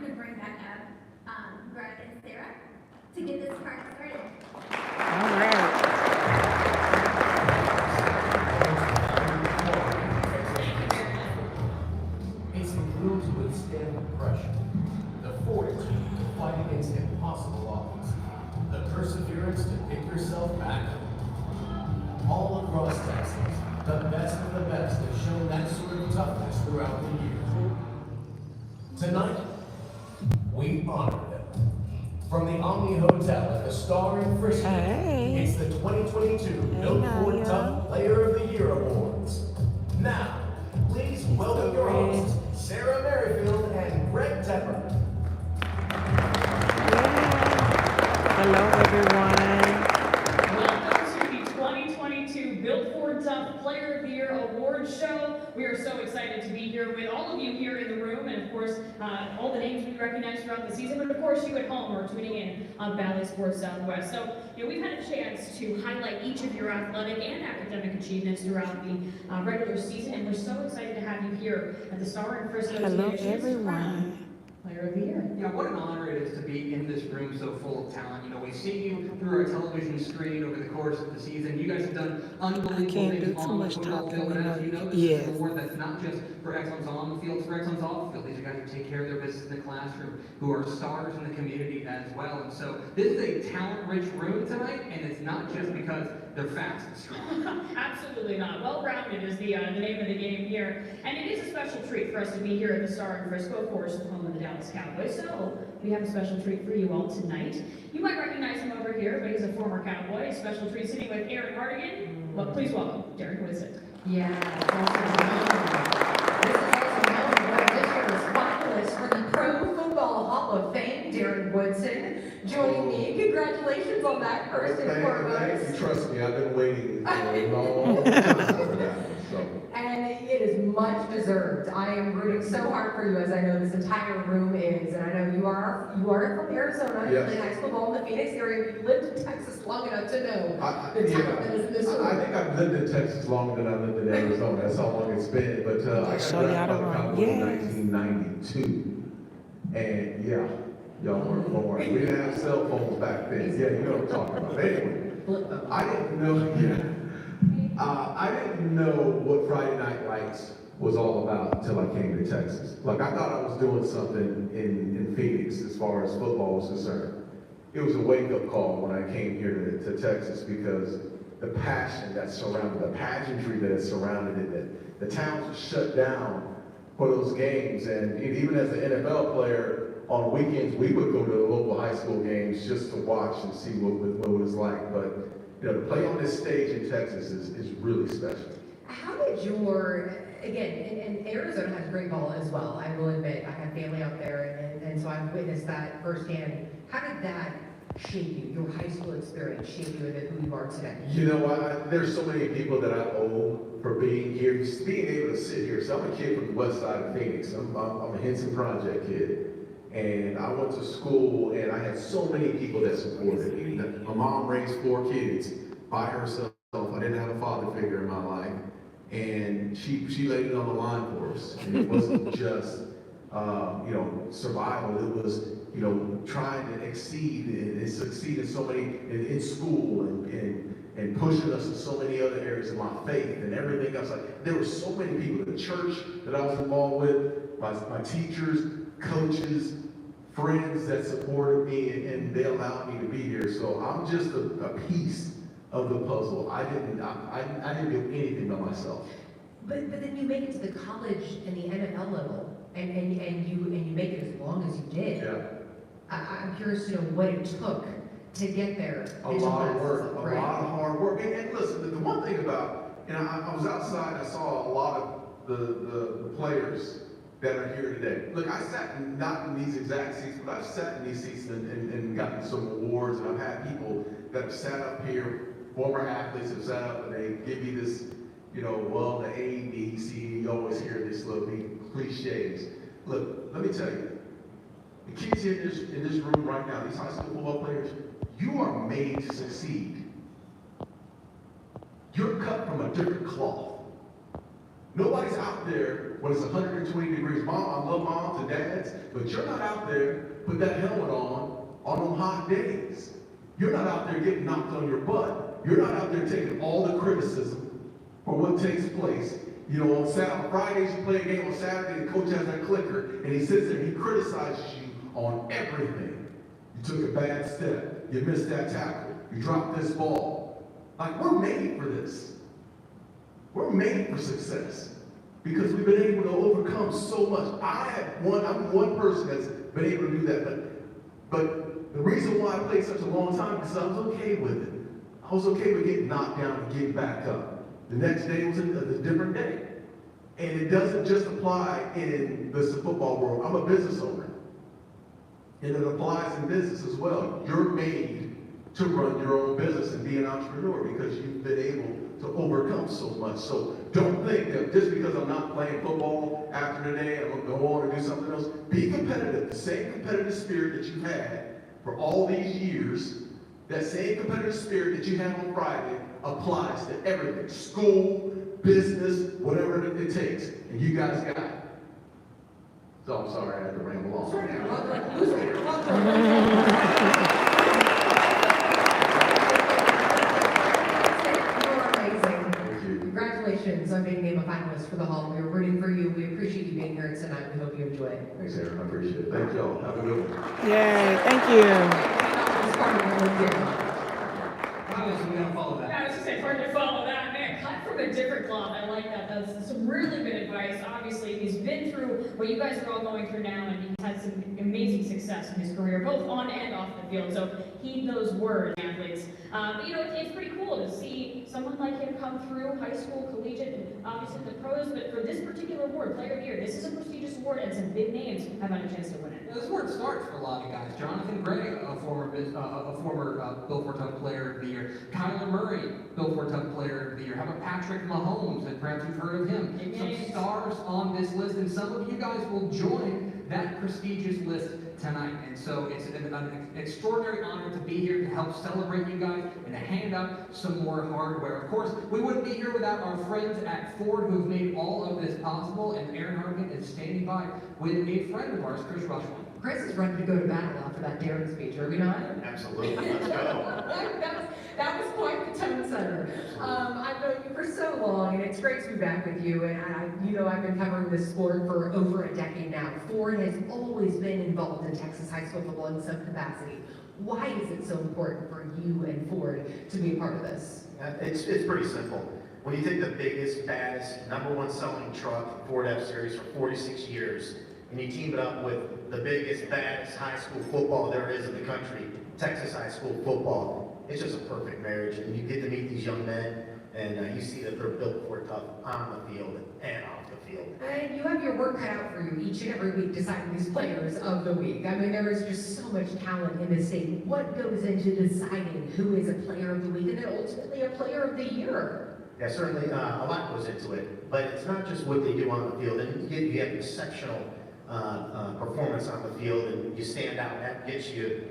to bring back up Greg and Sarah to get this party started. All right. Facing crews who withstand the pressure, the fortitude to fight against impossible odds, the perseverance to pick yourself back up. All across Texas, the best of the best have shown that sort of toughness throughout the year. Tonight, we honor them. From the Omni Hotel at the Star in Frisco, it's the 2022 Billboard Tough Player of the Year Awards. Now, please welcome your hosts, Sarah Merrifield and Greg Tepper. Hello, everyone. Welcome to the 2022 Billboard Tough Player of the Year Awards Show. We are so excited to be here with all of you here in the room, and of course, all the names we recognize throughout the season, but of course, you at home are tuning in on Valley Sports Southwest. So, we've had a chance to highlight each of your athletic and academic achievements throughout the regular season, and we're so excited to have you here at the Star in Frisco. Hello, everyone. Player of the Year. Yeah, what an honor it is to be in this room so full of talent. We've seen you through our television screen over the course of the season. You guys have done unbelievable things on the football field. But as you know, this is an award that's not just for excellence on the field, it's for excellence off the field. These are guys who take care of their business in the classroom, who are stars in the community as well. And so this is a talent-rich room tonight, and it's not just because they're fast and strong. Absolutely not. Well-rounded is the name of the game here. And it is a special treat for us to be here at the Star in Frisco, of course, home of the Dallas Cowboys. So we have a special treat for you all tonight. You might recognize him over here, but he's a former Cowboy. A special treat sitting with Aaron Hardigan. Well, please welcome Darren Woodson. Yeah, it's also known. This is also known for this year's finalist for the Pro Football Hall of Fame, Darren Woodson. Joining me, congratulations on that first and foremost. Thank you. Trust me, I've been waiting for a long time for that one. So. And it is much deserved. I am rooting so hard for you, as I know this entire room is, and I know you are from Arizona. You played high school ball in the Phoenix area. You lived in Texas long enough to know the talent that is in this room. I think I've lived in Texas longer than I lived in Arizona. That's how long it's been. But I got drafted by the Cowboys in 1992, and yeah. Y'all weren't born. We didn't have cell phones back then. Yeah, you know what I'm talking about. But anyway, I didn't know what Friday Night Lights was all about until I came to Texas. Like, I thought I was doing something in Phoenix as far as football was concerned. It was a wake-up call when I came here to Texas, because the passion that surrounded, the pageantry that surrounded it, the towns were shut down for those games. And even as an NFL player, on weekends, we would go to the local high school games just to watch and see what it was like. But, to play on this stage in Texas is really special. How did again, and Arizona has great ball as well, I will admit. I have family out there, and so I've witnessed that firsthand. How did that shape you, your high school experience shape you into who you are today? There's so many people that I owe for being here, just being able to sit here. So I'm a kid from the west side of Phoenix. I'm a Henson Project kid. And I went to school, and I had so many people that supported me. My mom raised 4 kids by herself. I didn't have a father figure in my life. And she laid it on the line for us. And it wasn't just, survival. It was, trying to exceed and succeed in so many, in school and pushing us in so many other areas of my faith and everything else. Like, there were so many people, the church that I was involved with, my teachers, coaches, friends that supported me, and they allowed me to be here. So I'm just a piece of the puzzle. I didn't do anything by myself. But then you make it to the college and the NFL level, and you make it as long as you did. Yeah. I'm curious to know what it took to get there. A lot of work, a lot of hard work. And listen, the one thing about, I was outside and I saw a lot of the players that are here today. Look, I sat not in these exact seats, but I've sat in these seats and gotten some awards, and I've had people that have sat up here, former athletes have sat up, and they give you this, the A, B, C, you always hear this little big cliches. Look, let me tell you, the kids here in this room right now, these high school football players, you are made to succeed. You're cut from a different cloth. Nobody's out there when it's 120 degrees. Mom, I love moms and dads, but you're not out there put that helmet on them hot days. You're not out there getting knocked on your butt. You're not out there taking all the criticism for what takes place. You know, on Fridays you play a game, on Saturday the coach has that clicker, and he sits there and he criticizes you on everything. You took a bad step. You missed that tackle. You dropped this ball. Like, we're made for this. We're made for success because we've been able to overcome so much. I'm one person that's been able to do that, but the reason why I played such a long time is because I was okay with it. I was okay with getting knocked down and getting back up. The next day was a different day. And it doesn't just apply in the football world. I'm a business owner. And it applies in business as well. You're made to run your own business and be an entrepreneur because you've been able to overcome so much. So don't think that just because I'm not playing football after today, I'm going to go on and do something else. Be competitive. The same competitive spirit that you've had for all these years, that same competitive spirit that you had on Friday applies to everything. School, business, whatever it takes. And you guys got it. So I'm sorry I had to ramble on. Congratulations on being named a finalist for the Hall. We were rooting for you. We appreciate you being here tonight. We hope you enjoy it. Thanks, Aaron. I appreciate it. Thank y'all. Have a good one. Yay, thank you. Obviously, we gotta follow that. I was just saying, it's hard to follow that, man. Cut from a different cloth. I like that. That's some really good advice. Obviously, he's been through what you guys are all going through now, and he's had some amazing success in his career, both on and off the field. So heed those words, athletes. But, you know, it's pretty cool to see someone like him come through high school, collegiate, and obviously the pros. But for this particular award, Player of the Year, this is a prestigious award, and some big names have had a chance to win it. This is where it starts for a lot of guys. Jonathan Gray, a former Bill Fortuck Player of the Year. Kyler Murray, Bill Fortuck Player of the Year. How about Patrick Mahomes? And perhaps you've heard of him. Some stars on this list, and some of you guys will join that prestigious list tonight. And so it's an extraordinary honor to be here to help celebrate you guys and to hand out some more hardware. Of course, we wouldn't be here without our friends at Ford who have made all of this possible, and Aaron Harkin is standing by with a friend of ours, Chris Rushman. Chris is ready to go to battle after that Darren speech, are we not? Absolutely. Let's go. that was quite the tone setter. I've known you for so long, and it's great to be back with you. And I've been covering this sport for over a decade now. Ford has always been involved in Texas high school football in some capacity. Why is it so important for you and Ford to be a part of this? It's pretty simple. When you take the biggest, baddest, #1 selling truck, Ford F-Series for 46 years, and you team it up with the biggest, baddest high school football there is in the country, Texas high school football, it's just a perfect marriage. And you get to meet these young men, and you see that they're built for tough on the field and off the field. And you have your work cut out for you each and every week deciding these players of the week. I mean, there is just so much talent in this state. What goes into deciding who is a player of the week and then ultimately a player of the year? Yeah, certainly a lot goes into it, but it's not just what they do on the field. And you have exceptional performance on the field, and you stand out, and that gets you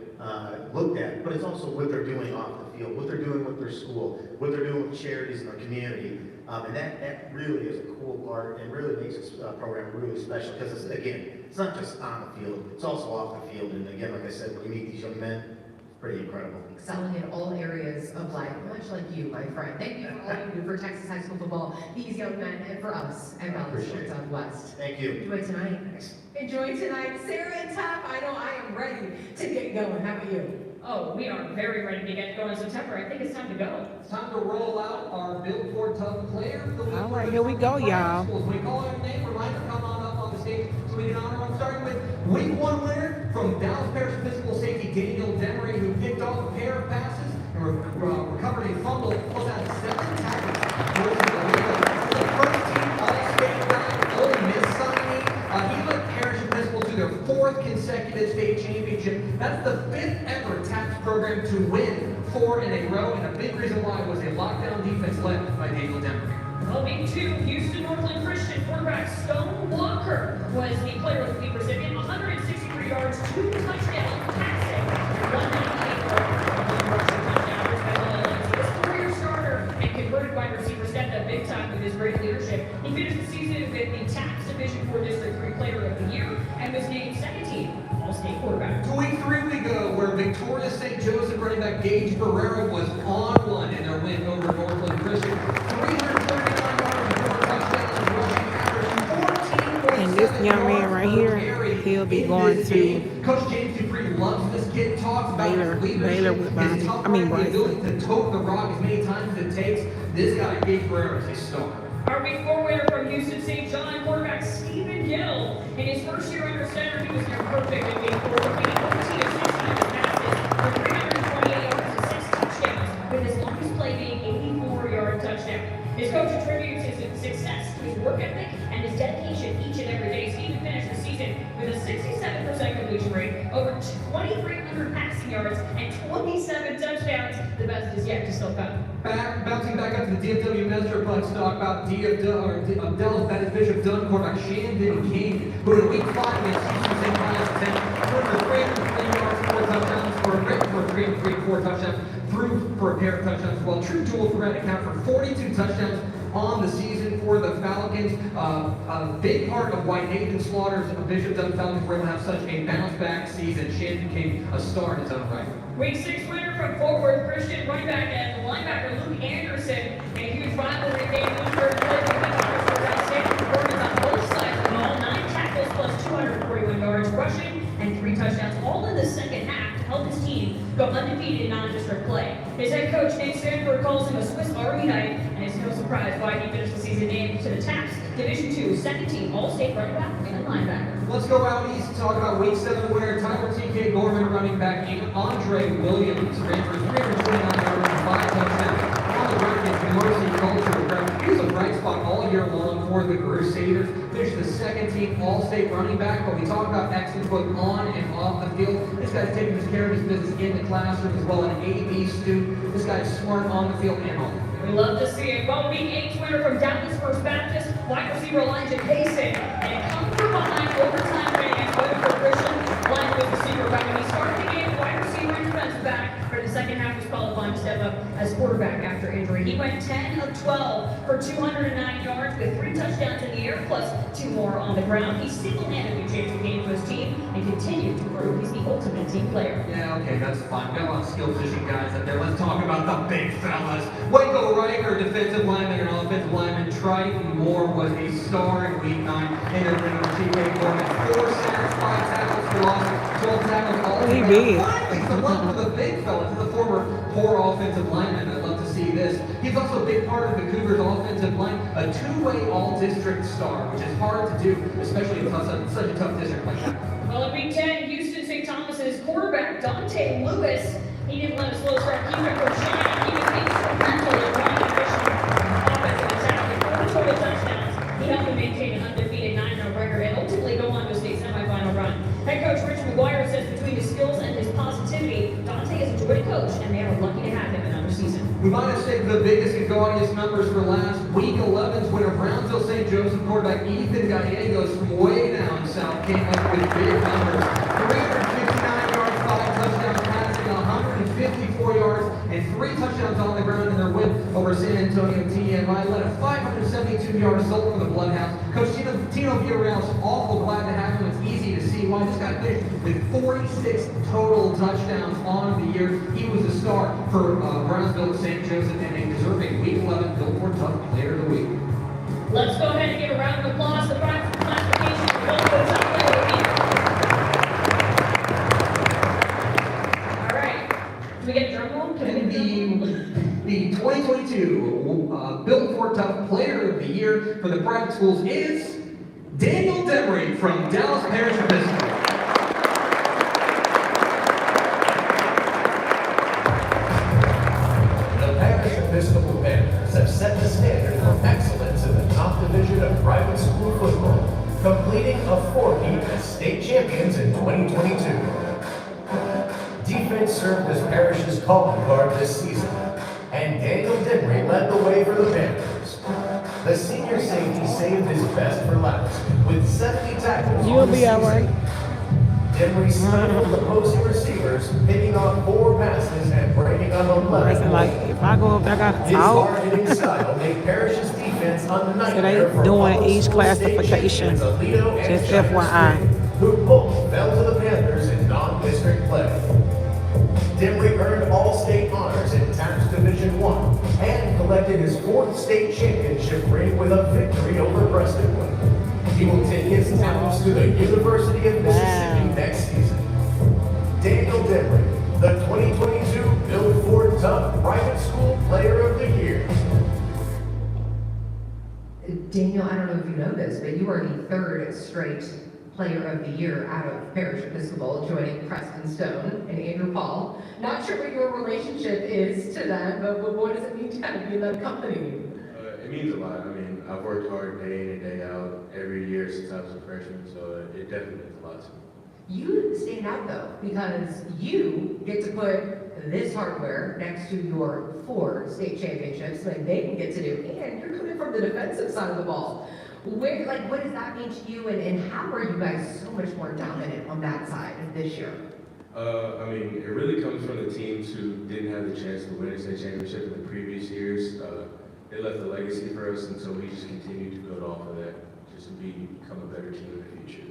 looked at. But it's also what they're doing off the field, what they're doing with their school, what they're doing with charities in their community. And that really is a cool part and really makes this program really special because, it's not just on the field, it's also off the field. And again, like I said, when you meet these young men, it's pretty incredible. Excelling in all areas of life, much like you, my friend. Thank you for all you do for Texas high school football, these young men, and for us at Valley Shore Southwest. Thank you. Enjoy tonight. Thanks. Enjoy tonight. Sarah and Top, I know I am ready to get going. How about you? Oh, we are very ready to get going in September. I think it's time to go. It's time to roll out our Bill Fortuck Player of the Week. All right, here we go, y'all. When we call our name, reminder, come on up on the stage so we can honor them. Starting with week 1 winner from Dallas Parish physical safety Daniel Demery, who picked off a pair of passes and recovered a fumble, plus had 7 tackles. The first team All-State guy, Ole Miss signee. He led Parish Episcopal to their 4th consecutive state championship. That's the 5th ever TAPS program to win 4 in a row, and a big reason why was a lockdown defense led by Daniel Demery. Well, week 2, Houston Northland Christian quarterback Stone Walker was the Player of the Week recipient. 163 yards, 2 touchdowns, passing, 198 rushing touchdowns by His career starter and converted wide receiver stepped up big time with his great leadership. He finished the season Player of the Year and was named second team All-State quarterback. To week 3 we go, where victorious St. Joseph running back Gage Barrera was on one in their win over Northland Christian. 339 yards and 4 touchdowns, rushing average 14.7 And this young man right here, he'll be going to Coach James Dupree loves this kid, talks about Baylor his leadership, with his Bobby. tough I mean, running, the Bryson. ability to tote the rock as many times as it takes. This guy, Gage Barrera, is a star. Our week 4 winner from Houston St. John, quarterback Stephen Gill. In his first year under center, he was near perfect in week 4, completing 14 of 16 of his passes for 328 yards and 6 touchdowns, with his longest play being 84-yard touchdown. His coach attributes his success to his work ethic and his dedication each and every day. Stephen finished the season with a 67% completion rate, over 2,300 passing yards, and 27 touchdowns. The best is yet to still come. Bouncing back up to the DFW Metroplex, talk about Dallas Baptist Bishop Dunn quarterback Shandon King, who in week 5 against Houston St. Pius 10 threw for 303 yards, 4 touchdowns, for a rate for 304 touchdowns, threw for a pair of touchdowns, while true dual threat account for 42 touchdowns on the season for the Falcons. A big part of why Nathan Slaughter's Bishop Dunn Falcons were able to have such a bounce-back season. Shandon King, a star in his own right. Week 6 winner from Fort Worth Christian, running back and linebacker Luke Anderson. In a huge rivalry game, Lewisburg played with the Tigers for outstanding performance on both sides of the ball. 9 tackles plus 241 yards rushing and 3 touchdowns, all in the second half to help his team go undefeated in non-district play. His head coach, Nate Stanford, calls him a Swiss Army knife, and it's no surprise why he finished the season named to the TAPS Division II second team All-State running back and linebacker. Let's go out east and talk about week 7 winner Tyler T.K. Gorman running back and Andre Williams ran for 329 yards and 5 touchdowns on the ground against Mercy Culture. He was a bright spot all year long for the Crusaders. Finished the second team All-State running back, but we talk about excellent both on and off the field. This guy's taking his care of his business in the classroom as well, an A.B. student. This guy's smart on the field and off. We love to see it. Well, week 8 winner from Dallas First Baptist, wide receiver Elijah Payson. And it comes from behind overtime win against Weatherford Christian. Elijah was receiver back when he started the game, wide receiver and defensive back. For the second half, was qualifying to step up as quarterback after injury. He went 10 of 12 for 209 yards with 3 touchdowns in the air plus 2 more on the ground. He single-handedly changed the game for his team and continued to prove he's the ultimate team player. Yeah, okay, that's fine. Got a lot of skill position guys up there. Let's talk about the big fellas. Waco Riker, defensive lineman and offensive lineman. Triton Moore was a star in week 9 in the ring with T.K. Gorman. 4 sacks, 5 tackles for loss, 12 tackles all He around. big. Finally, some love for the big fellas. He's a former poor offensive lineman. I'd love to see this. He's also a big part of the Cougars' offensive line, a 2-way all-district star, which is hard to do, especially in such a tough district like that. Well, in week 10, Houston St. Thomas's quarterback Dante Lewis, he didn't let a slow start keep it from shining. He was instrumental in running efficient offensive attack with 4 total touchdowns. He helped them maintain an undefeated 9-0 record and ultimately go on to a state semifinal run. Head coach Rich McGuire says between his skills and his positivity, Dante is a good coach, and they are lucky to have him another season. We might have saved the biggest and gaudiest numbers for last. Week 11's winner, Brownsville St. Joseph quarterback Ethan Gallegos from way down south came up with big numbers. 359 yards, 5 touchdowns passing, 154 yards, and 3 touchdowns on the ground in their win over San Antonio TMI. Led a 572-yard result for the Bloodhounds. Coach Tino Villarreal's awful glad to have him. It's easy to see why this guy finished with 46 total touchdowns on the year. He was a star for Brownsville St. Joseph and a deserving Week 11 Billboard Tough Player of the Week. Let's go ahead and give a round of applause to the classification for Billboard Tough Player of the Week. All right. Do we get a drum roll? Can we get a drum roll? The 2022 Billboard Tough Player of the Year for the private schools is Daniel Demery from Dallas Parish Episcopal. The Parish Episcopal Panthers have set the standard for excellence in the top division of private school football, completing a 4-peat as state champions in 2022. Defense served as Parish's calling card this season, and Daniel Demery led the way for the Panthers. The senior safety saved his best for last with 70 tackles You'll on the be all right. season. Demery stifled opposing receivers, hitting on 4 passes and breaking on 11. Like, if I go up there, I got to His talk. hard-hitting style made Parish's defense offense a So nightmare they for doing all each school classification. state champions Alito and Just China FYI. Street, who both fell to the Panthers in non-district play. Dimry earned all-state honors in TAPS Division I and collected his 4th state championship ring with a victory over Prestonwood. He will take his talents to the University of Mississippi next season. Daniel Dimry, the 2022 Bill Ford Tough Private School Player of the Year. Daniel, I don't know if you know this, but you are the 3rd straight Player of the Year out of Parish Episcopal, joining Preston Stone and Andrew Paul. Not sure what your relationship is to them, but what does it mean to kind of be in that company? It means a lot. I mean, I've worked hard day in and day out every year since I was a freshman, so it definitely means a lot to me. You stand out though, because you get to put this hardware next to your 4 state championships that they can get to do, and you're coming from the defensive side of the ball. What does that mean to you, and how are you guys so much more dominant on that side this year? I mean, it really comes from the teams who didn't have the chance to win a state championship in the previous years. It left a legacy for us, and so we just continue to build off of that, just to become a better team in the future.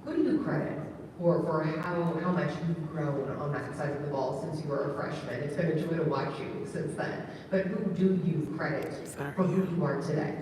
Who do you credit for how much you've grown on that side of the ball since you were a freshman? It's been a joy to watch you since then. But who do you credit for who you are today?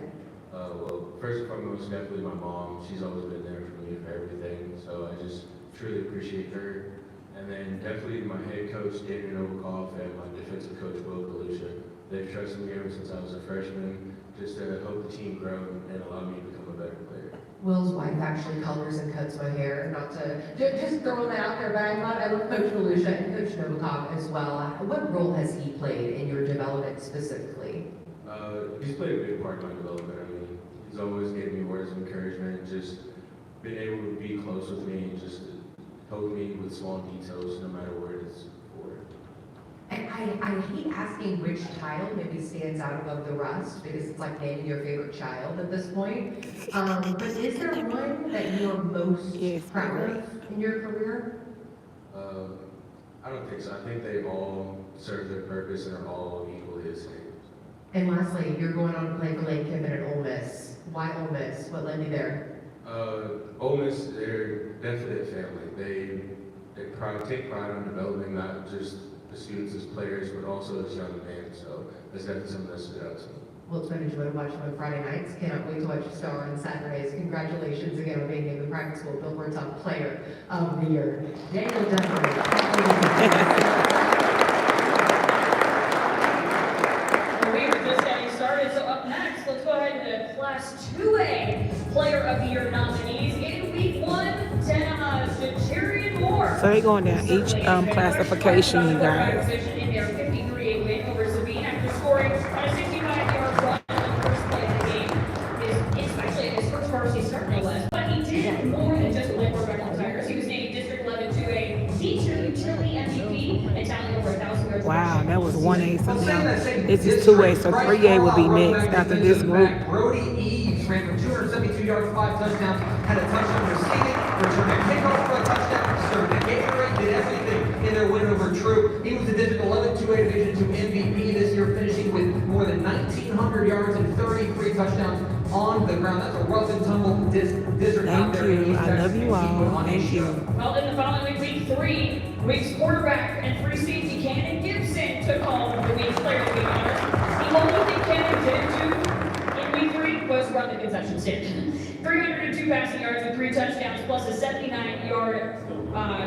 Well, first and foremost, definitely my mom. She's always been there for me for everything, so I just truly appreciate her. And then definitely my head coach, Darren Woodson, and my defensive coach, Will Galusha. They've trusted me ever since I was a freshman, just to help the team grow and allow me to become a better player. Will's wife actually colors and cuts my hair, not to, just throwing that out there, but I love Coach Galusha and Coach Novikov as well. What role has he played in your development specifically? He's played a big part in my development. I mean, he's always given me words of encouragement, just been able to be close with me and just help me with small details no matter where it is for. And I hate asking which child maybe stands out above the rest, because it's like naming your favorite child at this point. But is there one that you're most proud of in your career? I don't think so. I think they all serve their purpose and are all equally the same. And lastly, you're going on to play for Lake Kiffin and Ole Miss. Why Ole Miss? What led you there? Ole Miss, they're definitely a family. They take pride on developing not just the students as players, but also as young men. So that's definitely something that stood out to me. Well, it's been a joy to watch you on Friday nights. Cannot wait to watch you star on Saturdays. Congratulations again on being named the private school Bill Ford Tough Player of the Year. Daniel Dunbar. We were just getting started, so up next, let's go ahead and Class 2A Player of the Year nominees. In Week 1, Jarian Moore. So they're going down each classification, you guys. In their 53-8 win over Sabine after scoring on a 65-yard run on the first play of the game. Especially in his first varsity start, no less. But he did more than just win for Red Tigers. He was named District 11 2A D2 Utility MVP and tallied over 1,000 yards. Wow, that was 1A for them. This is 2A, so 3A will be next after this group. Brody Eves ran for 272 yards, 5 touchdowns, had a touchdown receiving, returned a kickoff for a touchdown, served a Gatorade, did everything in their win over Troop. He was the District 11 2A Division 2 MVP this year, finishing with more than 1,900 yards and 33 touchdowns on the ground. That's a rough and tumble district out there. Thank you. I love you all. Thank you. Well, in the following week 3, Week's quarterback and free safety Cannon Gibson took home the Week's Player of the Week honors. The only thing Cannon didn't do in Week 3 was run the concession stand. 302 passing yards with 3 touchdowns, plus a 79-yard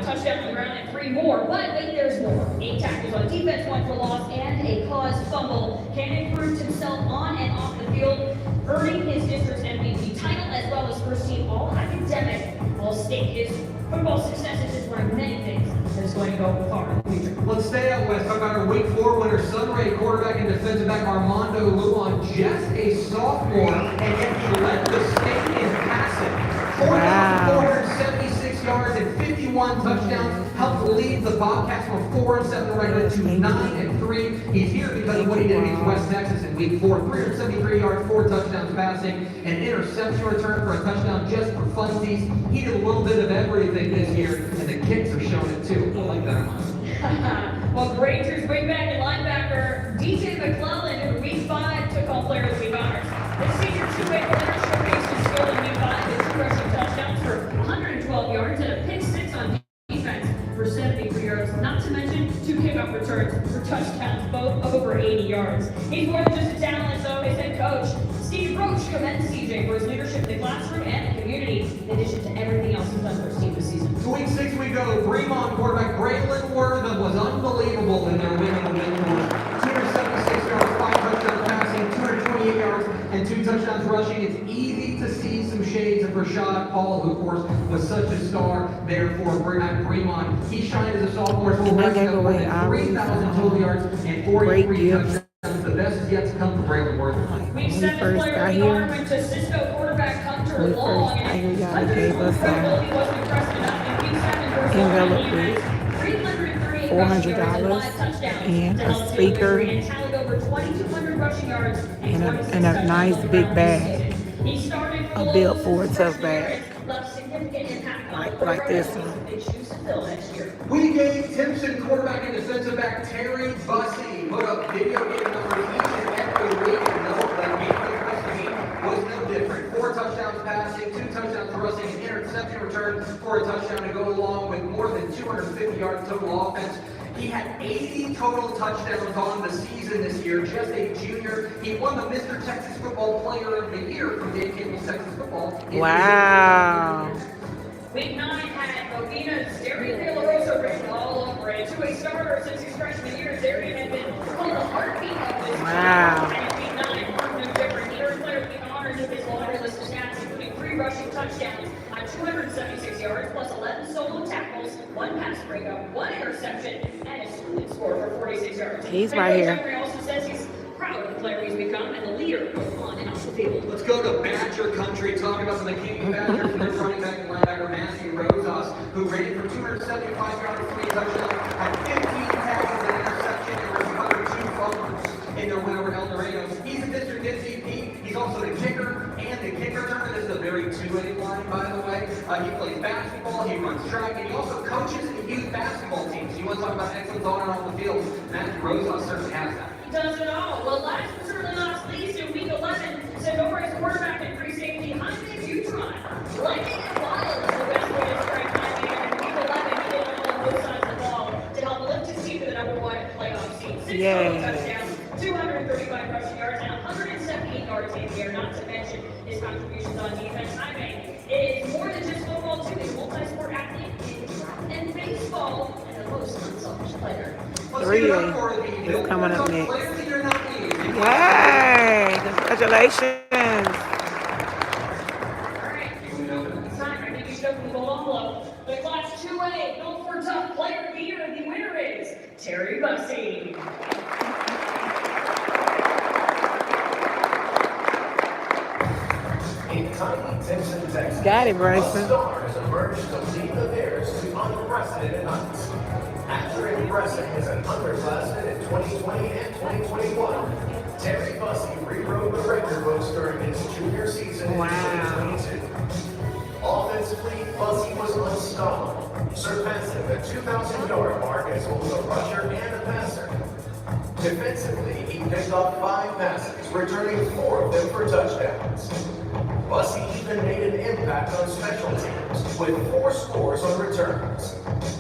touchdown on the ground and 3 more. But wait, there's more. 8 tackles on defense, 1 for loss, and a caused fumble. Cannon proved himself on and off the field, earning his district's MVP title as well as first team all-academic all-state. His football success is just one of many things that is going to go far in the future. Let's stay out west. Talk about our Week 4 winner, Sunray quarterback and defensive back Armando Luan, just a sophomore, and yet he led the state in passing. 4,476 yards and 51 touchdowns, helped lead the Bobcats from 4-7 record to 9-3. He's here because of what he did against West Texas in Week 4. 373 yards, 4 touchdowns passing, an interception return for a touchdown just for funsies. He did a little bit of everything this year, and the kicks are showing it too. I like that. Well, Rangers bring back and linebacker DJ McClellan, who in Week 5 took home Player of the Week honors. This season returns for touchdowns, both over 80 yards. He's more than just a talent, so his head coach, Steve Roach, commends CJ for his leadership in the classroom and the community, in addition to everything else he's done for his team this season. To week 6 we go. Fremont quarterback Braylon Wortham was unbelievable in their win over Lincoln. 276 yards, 5 touchdowns passing, 228 yards, and 2 touchdowns rushing. It's easy to see some shades of Rashad Paul, who of course was such a star there for Fremont. He shined as a sophomore, so And they gave more away than 3,000 total yards and 43 touchdowns. The best is yet to come from Braylon Wortham. Week When we 7 first player got of the here, honor went to Cisco quarterback Hunter when we Long. first got here, y'all Hunter's gave us credibility wasn't impressive enough in week 7 versus envelope Oregon. He with had 338 $400 rushing yards and 5 touchdowns and to a help speaker and tallied over 2,200 rushing yards and a 26 nice touchdowns big all around bag. this season. He started for A the built Lobos for a his tough freshman year bag. and left significant impact on the Like program. this He has one. big shoes to fill next year. Week 8, Timpson quarterback and defensive back Terry Bussey put up video game numbers each and every week, and the whole game for the rest of the game was no different. 4 touchdowns passing, 2 touchdowns rushing, an interception return for a touchdown to go along with more than 250 yards total offense. He had 80 total touchdowns on the season this year, just a junior. He won the Mr. Texas Football Player of the Year from Dave Campbell's Texas Football. Wow. Week 9 had Bobina's Darren De La Rosa written all over it. Two-way starter since his freshman year, Darren had been called the heartbeat of this Wow. team. And in week 9, proved no different. He earned player of the honor of his laundry list of stats, including 3 rushing touchdowns on 276 yards, plus 11 solo tackles, 1 pass breakup, 1 interception, and a score for 46 yards. He's And right Coach here. Emery also says he's proud of the player he's become and the leader both on and off the field. Let's go to Badger country, talk about the McKinney Badgers and their running back and linebacker Matthew Rosas, who ran for 275 yards, 3 touchdowns, had 15 tackles and interception, and recovered 2 fumbles in their win over El Dorado. He's a district MVP. He's also the kicker and the kick returner. This is a very two-way line, by the way. He plays basketball, he runs track, and he also coaches the youth basketball teams. You want to talk about excellence on and off the field? Matthew Rosas certainly has that. He does it all. Well, last but certainly not least, in week 11, Sonora's quarterback and free safety Jaime Butron. Lightning and wild is the best way to describe Jaime. And in week 11, he did all on both sides of the ball to help lift his team to the #1 playoff seed. 6 total touchdowns, 235 rushing yards, and 178 yards in the air, not to mention his contributions on defense. Jaime is more than just football, too. He's a multi-sport athlete in track and baseball, and the most unselfish player. 3A is coming up next. Yay! Congratulations. Alright, it's time. I think you should open the gold envelope. The Class 2A Built for Tough Player of the Year, the winner is Terry Bussey. In tiny Timpson, Texas, Got it, a Bryson. star has emerged to lead the Bears to unprecedented heights. After impressing as an underclassman in 2020 and 2021, Terry Bussey rewrote the record books during his junior season in 2022. Offensively, Bussey was unstoppable, surpassing the 2,000-yard mark as both a rusher and a passer. Defensively, he picked off 5 passes, returning 4 of them for touchdowns. Bussey even made an impact on special teams with 4 scores on returns.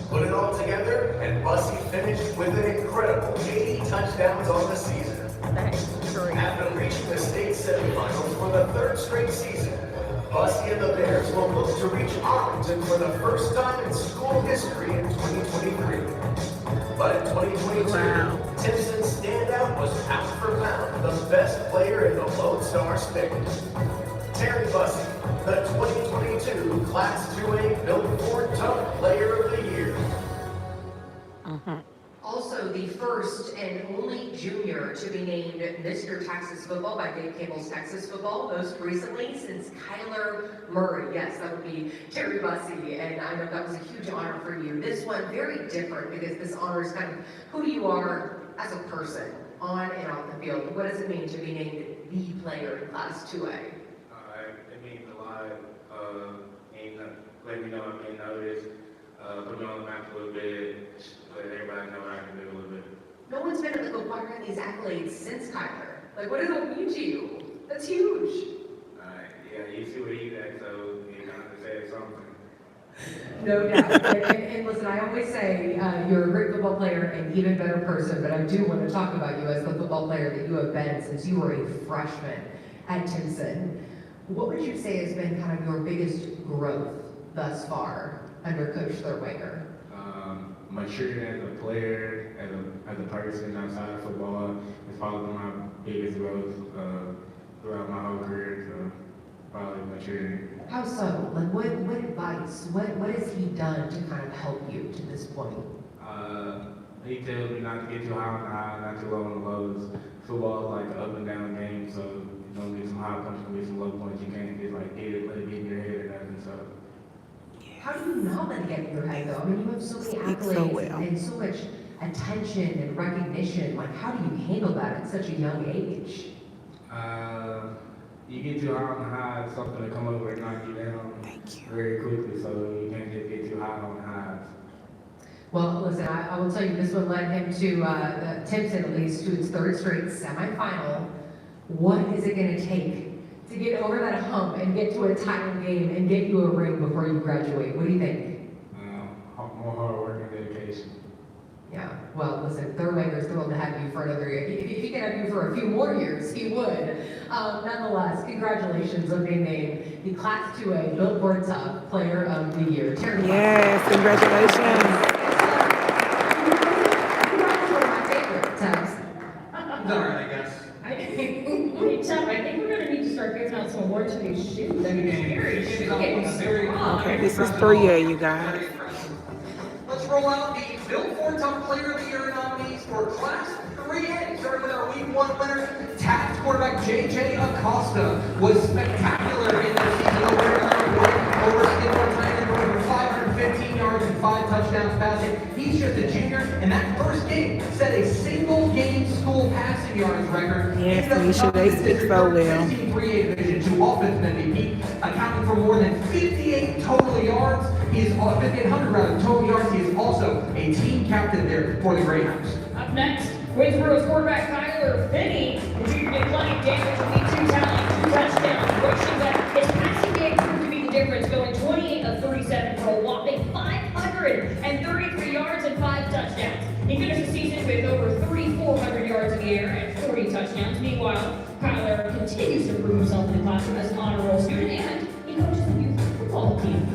Put it all together, and Bussey finished with an incredible 80 touchdowns on the season. After reaching the state semifinals for the 3rd straight season, Bussey and the Bears will look to reach Arlington for the first time in school history in 2023. But in 2022, Timpson's standout was pound for pound the best player in the Lone Star State. Terry Bussey, the 2022 Class 2A Built for Tough Player of the Year. Also, the first and only junior to be named Mr. Texas Football by Dave Campbell's Texas Football, most recently since Kyler Murray. Yes, that would be Terry Bussey, and I know that was a huge honor for you. This one, very different, because this honors kind of who you are as a person, on and off the field. What does it mean to be named the player in Class 2A? It means a lot. Let me know I may notice. Put me on the map a little bit. Let everybody know what I can do a little bit. No one's been like acquiring these accolades since Kyler. Like, what does it mean to you? That's huge. Yeah, you see what he's at, so you kind of say something. No doubt. And listen, I always say you're a great football player and even better person, but I do want to talk about you as the football player that you have been since you were a freshman at Timpson. What would you say has been kind of your biggest growth thus far under Coach Thurwanger? Maturing as a player, as a person outside of football, is probably my biggest growth throughout my whole career. So probably maturing. How so? Like, what advice? What has he done to kind of help you to this point? He tells me not to get too high on the high, not too low on the lows. Football is like an up and down game, so you don't get some high points, you don't get some low points. You can't just like let it get in your head or nothing. So. How do you not let it get in your head though? I mean, you have so many accolades and so much attention and recognition. Like, how do you handle that at such a young age? You get too high on the high, something to come over and knock you down very quickly, so you can't just get too high on the highs. Well, listen, I will tell you, this one led him to Timpson, at least, to its third straight semifinal. What is it going to take to get over that hump and get to a title game and get you a ring before you graduate? What do you think? More hard work and dedication. Yeah, well, listen, Thurwanger's thrilled to have you for another year. If he could have you for a few more years, he would. Nonetheless, congratulations on being named the Class 2A Billboard Tough Player of the Year. Yes, congratulations. That's one of my favorite Tubbs. It's all right, I guess. Hey, Chuck, I think we're going to need to start giving out some awards for these shoes. I mean, it's very Okay, this is 3A, you guys. Let's roll out the Built Ford Tough Player of the Year nominees for Class 3A. Starting with our Week 1 winner, Taft quarterback J.J. Acosta was spectacular in the season opener. Over Skidmore Titan, over 515 yards and 5 touchdowns passing. He's just a junior, and that first game set a single-game school passing yards record. Yes, Alicia, they speak so well. 15 3A Division II offensive MVP, accounting for more than 58 total yards. He is 5,800 rather total yards. He is also a team captain there for the Greyhounds. Up next, Winsboro's quarterback Kyler Finney, the junior did plenty of damage with the 2 talent, 2 touchdowns, rushing that his passing game proved to be the difference, going 28 of 37 for a whopping 533 yards and 5 touchdowns. He finished the season with over 3,400 yards in the air and 40 touchdowns. Meanwhile, Kyler continues to prove himself in the classroom as an honor roll student, and he coaches the youth football team.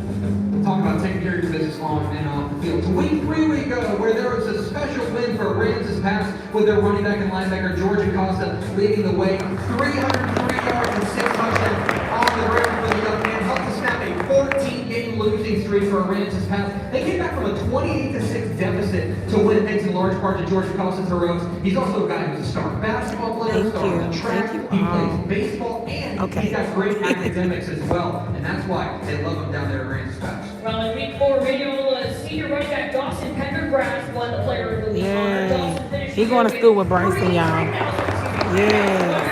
Talking about taking care of your business on and off the field. To Week 3 we go, where there was a special win for Rams' pass with their running back and linebacker George Acosta leading the way. 303 yards and 6 touchdowns on the ground for the young man. Helped to snap a 14-game losing streak for Rams' pass. They came back from a 28-6 deficit to win, thanks in large part to George Acosta's heroics. He's also a guy who's a star basketball player, star on the track. He plays baseball, and he's got great academics as well. And that's why they love him down there at Rams' pass. Well, in Week 4, regional senior running back Dawson Pendergrass won the Player of the Week honor. Dawson finished He going to school with Bryson, y'all. Yeah.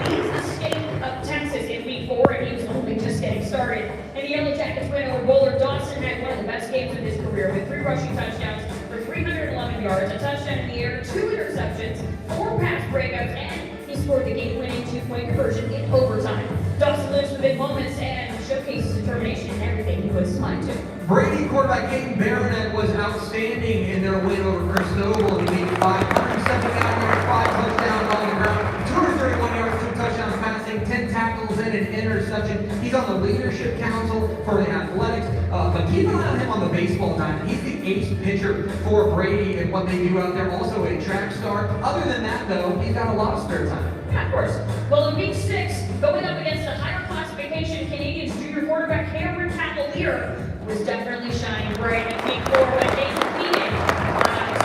He leads the state of Texas in Week 4, and he was only just getting started. And the Yellow Jackets win over Bowler. Dawson had one of the best games of his career with 3 rushing touchdowns for 311 yards, a touchdown in the air, 2 interceptions, 4 pass breakups, and he scored the game-winning 2-point conversion in overtime. Dawson lives for big moments and showcases determination in everything he puts his mind to. Brady quarterback Caden Baronet was outstanding in their win over Chris Noble in Week 5. 179 yards, 5 touchdowns on the ground, 231 yards, 2 touchdowns passing, 10 tackles and an interception. He's on the leadership council for the athletics, but keep an eye on him on the baseball diamond. He's the ace pitcher for Brady and what they do out there. Also a track star. Other than that, though, he's got a lot of spare time. Yeah, of course. Well, in Week 6, going up against the higher classification Canadians junior quarterback Cameron Cavalier was definitely shining bright in Week 4 when they defeated,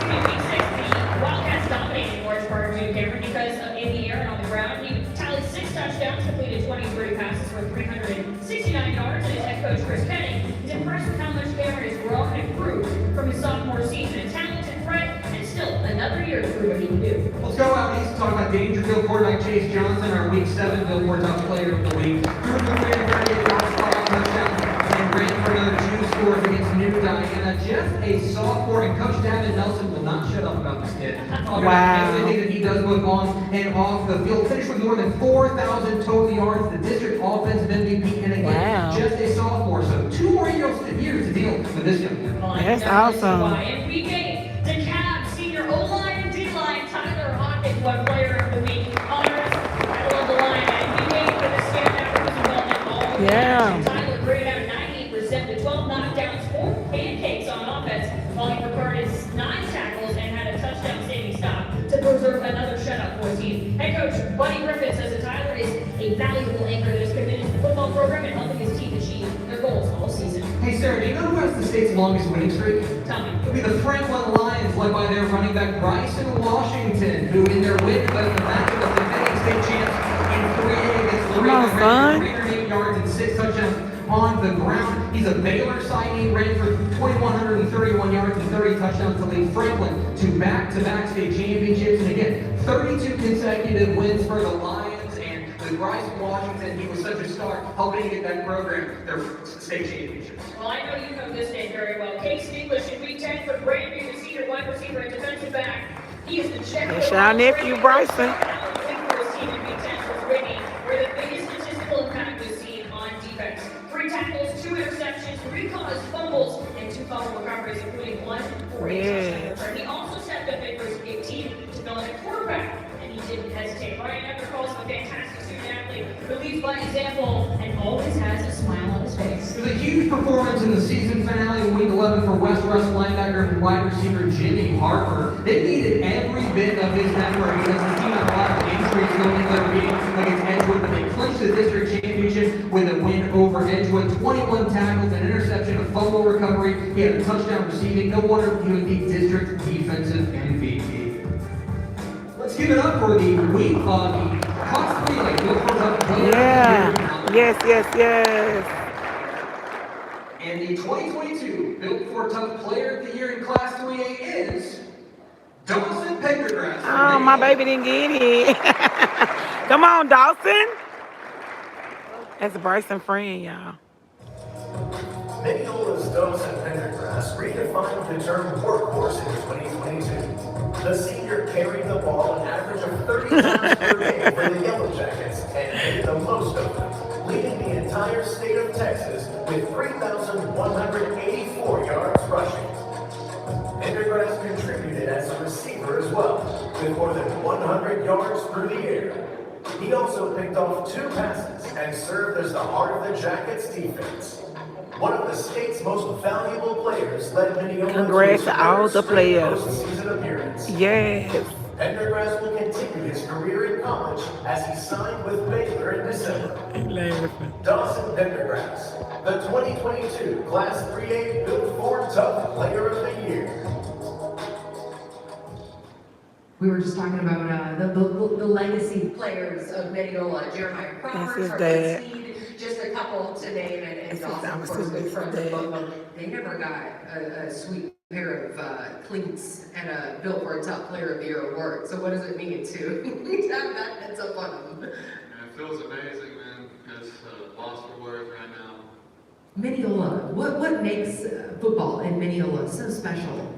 Week 6, the Wildcats dominated in large part due to Cameron because of in the air and on the ground. He tallied 6 touchdowns, completed 23 passes for 369 yards, and his head coach Chris Penning is impressed with how much Cameron has grown and improved from his sophomore season. A talented threat, and still another year to prove what he can do. Let's go out east and talk about Dangerfield quarterback Chase Johnson, our Week 7 Billboard Tough Player of the Week. Threw 338 yards, 5 touchdowns, and ran for another 2 scores against New Diana. Just a sophomore, and Coach Davin Nelson will not shut up about this kid. Talking about everything that he does both on and off the field. Finished with more than 4,000 total yards, the district offensive MVP, and again, just a sophomore. So 2 more years to deal with this young man. That's awesome. And week 8, DeKalb senior O-line and D-line Tyler Hawkins won Player of the Week honors. Battle of the Line and week 8 for the standout rookie development all the Yeah. Tyler graded out 98% with 12 knockdowns, 4 pancakes on offense, while he recorded 9 tackles and had a touchdown-saving stop to preserve another shutout for his team. Head coach Buddy Griffin says that Tyler is a valuable anchor that is committed to the football program and helping his team achieve their goals all season. Hey Sarah, do you know who has the state's longest winning streak? Tell me. It'll be the Franklin Lions, led by their running back Bryson Washington, who in their win led the matchup of defending state champs in 3A against Come on, son. 308 yards and 6 touchdowns on the ground. He's a Baylor signee, ran for 2,131 yards and 30 touchdowns to lead Franklin to back-to-back state championships. And again, 32 consecutive wins for the Lions. And with Bryson Washington, he was such a star, helping get that program their state championships. Well, I know you know this name very well. Case English in week 10 for Brandon, the senior wide receiver and defensive back. He is the check. That's our nephew, Bryson. His team in week 10 was Whitney, where the biggest statistical impact was seen on defense. 3 tackles, 2 interceptions, 3 caused fumbles, and 2 fumble recoveries, including 1 for a touchdown return. He also stepped up in for his team to fill in a quarterback, and he didn't hesitate. Ryan Ecker calls him a fantastic student athlete who leads by example and always has a smile on his face. It was a huge performance in the season finale in Week 11 for West Rush linebacker and wide receiver Jimmy Harper. They needed every bit of his effort because the team had a lot of injuries going into their game against Edgewood, but they clinched the district championship with a win over Edgewood. 21 tackles, an interception, a fumble recovery. He had a touchdown receiving. No wonder he was the district defensive MVP. Let's give it up for the week of the Class 3A. Yeah. Yes. And the 2022 Built for Tough Player of the Year in Class 3A is Dawson Pendergrass. Oh, my baby didn't get it. Come on, Dawson. That's Bryson friend, y'all. Minneola's Dawson Pendergrass redefined the term workhorse in 2022. The senior carried the ball an average of 30 times per day for the Yellow Jackets and made the most of them, leading the entire state of Texas with 3,184 yards rushing. Pendergrass contributed as a receiver as well, with more than 100 yards through the air. He also picked off 2 passes and served as the heart of the Jackets defense. One of the state's most valuable players led Minneola Congrats to all the players. postseason appearance. Yes. Pendergrass will continue his career in college as he signed with Baylor in December. Dawson Pendergrass, the 2022 Class 3A Built for Tough Player of the Year. We were just talking about the legacy players of Minneola, Jeremiah Crawford, That's his dad. just a couple to name, and Dawson, of course, good friends with both of them. They never got a sweet pair of cleats and a Built for a Tough Player of the Year award. So what does it mean to have that heads up on them? Man, it feels amazing, man. It's lost for words right now. Minneola, what makes football in Minneola so special?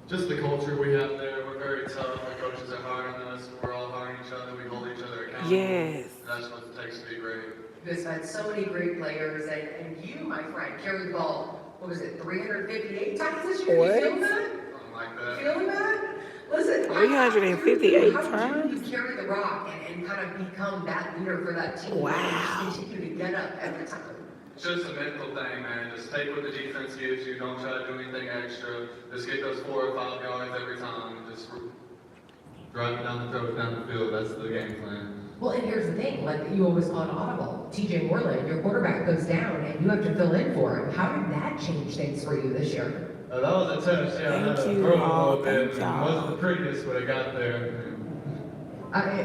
Just the culture we have there. We're very tough. The coaches are hard on us. We're all hard on each other. We hold each other accountable. Yes. That's what it takes to be great. We've had so many great players, and you, my friend, carried the ball, what was it, 358 times this year? What? You feel that? Something like that. Feeling that? Listen, 358 how did times? you carry the rock and kind of become that leader for that team? Wow. And just continue to get up every time. It's just a mental thing, man. Just take what the defense gives you. Don't try to do anything extra. Just get those 4 or 5 yards every time. Just drive it down the throat, down the field. That's the game plan. Well, and here's the thing, like you always call it audible. TJ Moreland, your quarterback goes down and you have to fill in for him. How did that change things for you this year? That was a test. Yeah, I had to Thank you, throw it a all. little bit. Thank It y'all. wasn't the prettiest, but I got there.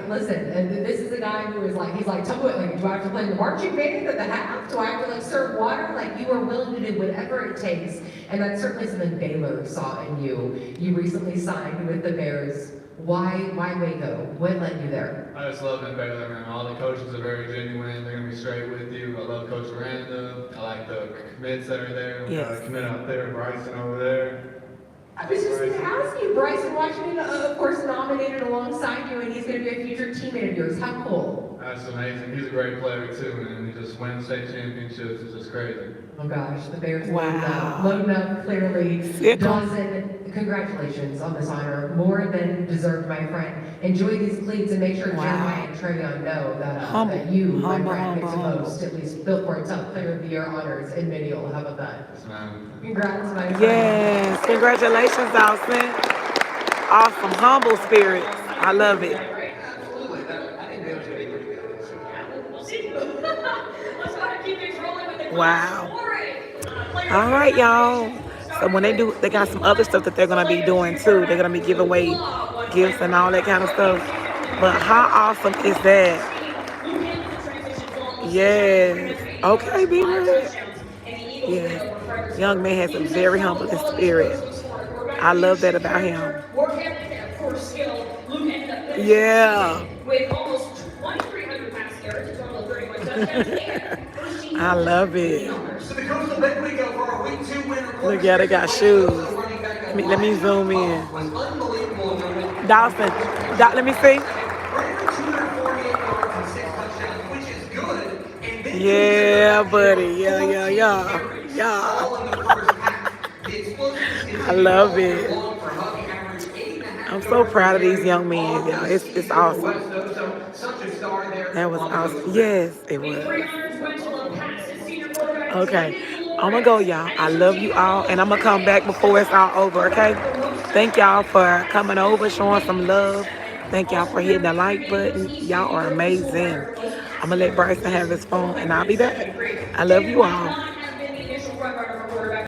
Listen, and this is a guy who is like, he's like, tell me what, like, do I have to play the marching band at the half? Do I have to like serve water? Like you are willing to do whatever it takes. And that's certainly something Baylor saw in you. You recently signed with the Bears. Why Waco? What led you there? I just love it, Baylor, man. All the coaches are very genuine. They're gonna be straight with you. I love Coach Miranda. I like the commits that are there. We got a commit out there, Bryson over there. I was just going to ask you, Bryson Washington, of course, nominated alongside you, and he's going to be a future teammate of yours. How cool. That's amazing. He's a great player too, man. He just wins state championships. It's just crazy. Oh gosh, the Bears Wow. loading up clearly. Sick 'em. Dawson, congratulations on this honor. More than deserved, my friend. Enjoy these cleats and make sure Wow. Jeremiah and Trevion know that, Humble, that you, my humble, friend, make the humble, most, at least Built for Tough Player of the Year honors in Mineola. How about that? Yes, man. Congrats, my friend. Yes. Congratulations, Dawson. Awesome. Humble spirits. I love it. Absolutely. I think they was pretty good. We'll see. Let's go ahead and keep things rolling with the Wow. player All right, y'all. So when they do, they got some other stuff that they're going to be doing too. They're going to be giving away gifts and all that kind of stuff. But how awesome is that? Yes. Okay, be good. Yes. Young man has a very humble spirit. I love that about him. Yeah. With almost 2,300 pass yards, a total of 31 touchdowns, and I love it. So the Coastal Bend we go for our week 2 winner. Look at it, got shoes. Let me zoom in. Was unbelievable in the win. Dawson, let me see. Right for 248 yards and 6 touchdowns, which is good. And then Yeah, buddy. Yeah. all in the first half. The explosiveness I love it. long for Hubby, average 8.5 I'm so proud of these young men, y'all. It's awesome. So such a star there. That was awesome. Yes, it was. 300 went to the pass as senior quarterback. Okay. I'm going to go, y'all. I love you all, and I'm going to come back before it's all over, okay? Thank y'all for coming over, showing some love. Thank y'all for hitting the like button. Y'all are amazing. I'm going to let Bryson have his phone, and I'll be back. I love you all.